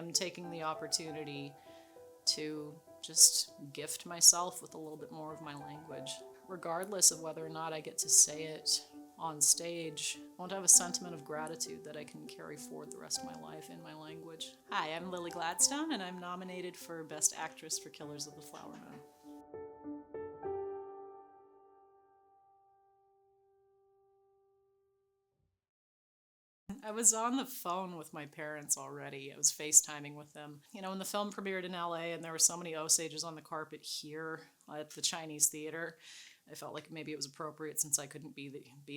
am taking the opportunity to just gift myself with a little bit more of my language. Regardless of whether or not I get to say it on stage, I want to have a sentiment of gratitude that I can carry forward the rest of my life in my language. Hi, I'm Lily Gladstone, and I'm nominated for Best Actress for Killers of the Flower Moon. I was on the phone with my parents already. I was FaceTiming with them. You know, when the film premiered in LA and there were so many Osages on the carpet here at the Chinese Theater, I felt like maybe it was appropriate, since I couldn't be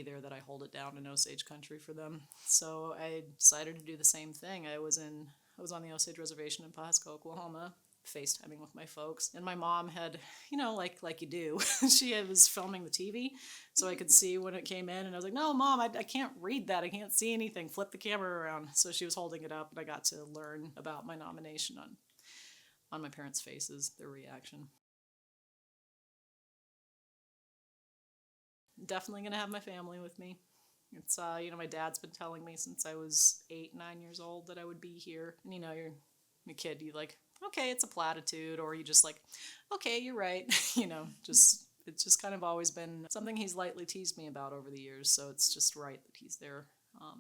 there, that I hold it down in Osage country for them. So I decided to do the same thing. I was on the Osage Reservation in Pawhuska, Oklahoma, FaceTiming with my folks. And my mom had, like you do, was filming the TV so I could see when it came in. And I was like, no, Mom, I can't read that. I can't see anything. Flip the camera around. So she was holding it up, and I got to learn about my nomination on my parents' faces, their reaction. Definitely going to have my family with me. It's, my dad's been telling me since I was 8, 9 years old that I would be here. And, you're a kid, you like, okay, it's a platitude, or you just like, okay, you're right. It's just kind of always been something he's lightly teased me about over the years. So it's just right that he's there.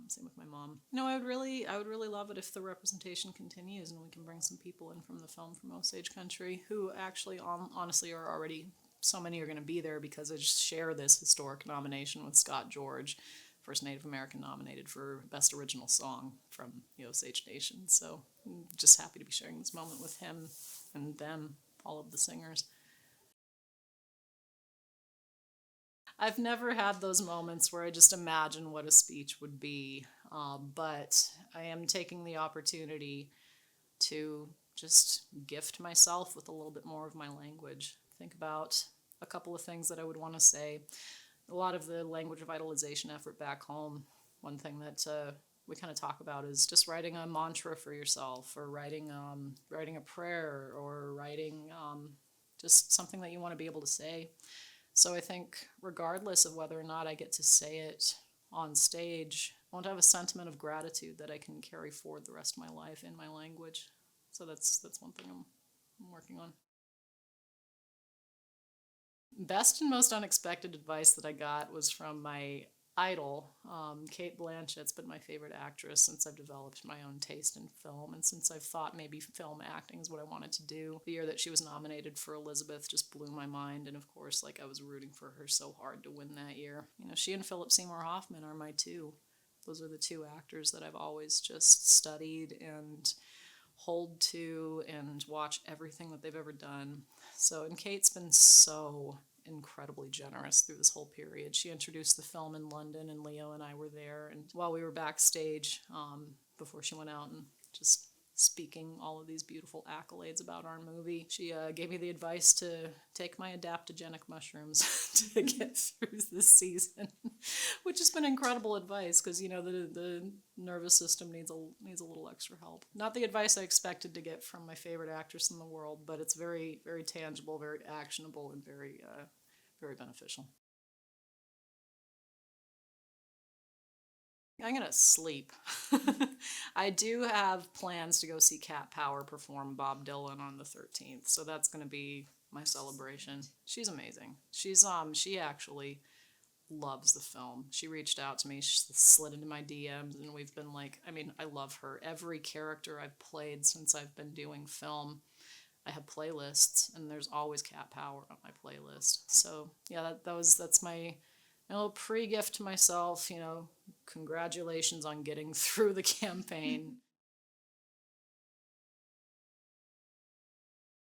Same with my mom. I would really love it if the representation continues and we can bring some people in from the film from Osage Country who actually, honestly, are already, so many are going to be there because I just share this historic nomination with Scott George, first Native American nominated for Best Original Song from the Osage Nation. So I'm just happy to be sharing this moment with him and them, all of the singers. I've never had those moments where I just imagine what a speech would be, but I am taking the opportunity to just gift myself with a little bit more of my language. Think about a couple of things that I would want to say. A lot of the language revitalization effort back home, one thing that we kind of talk about is just writing a mantra for yourself, or writing a prayer, or writing just something that you want to be able to say. So I think regardless of whether or not I get to say it on stage, I want to have a sentiment of gratitude that I can carry forward the rest of my life in my language. So that's one thing I'm working on. Best and most unexpected advice that I got was from my idol, Cate Blanchett's been my favorite actress since I've developed my own taste in film, and since I've thought maybe film acting is what I wanted to do. The year that she was nominated for Elizabeth just blew my mind, and of course, I was rooting for her so hard to win that year. She and Philip Seymour Hoffman are my two. Those are the two actors that I've always just studied and hold to and watch everything that they've ever done. So, and Kate's been so incredibly generous through this whole period. She introduced the film in London, and Leo and I were there, and while we were backstage, before she went out and just speaking all of these beautiful accolades about our movie, she gave me the advice to take my adaptogenic mushrooms to get through this season, which has been incredible advice because the nervous system needs a little extra help. Not the advice I expected to get from my favorite actress in the world, but it's very, very tangible, very actionable, and very very beneficial. I'm gonna sleep. I do have plans to go see Cat Power perform Bob Dylan on the 13th, so that's gonna be my celebration. She's amazing. She actually loves the film. She reached out to me, she slid into my DMs, and we've been like, I love her. Every character I've played since I've been doing film, I have playlists, and there's always Cat Power on my playlist. So yeah, that's my little pre-gift to myself. Congratulations on getting through the campaign.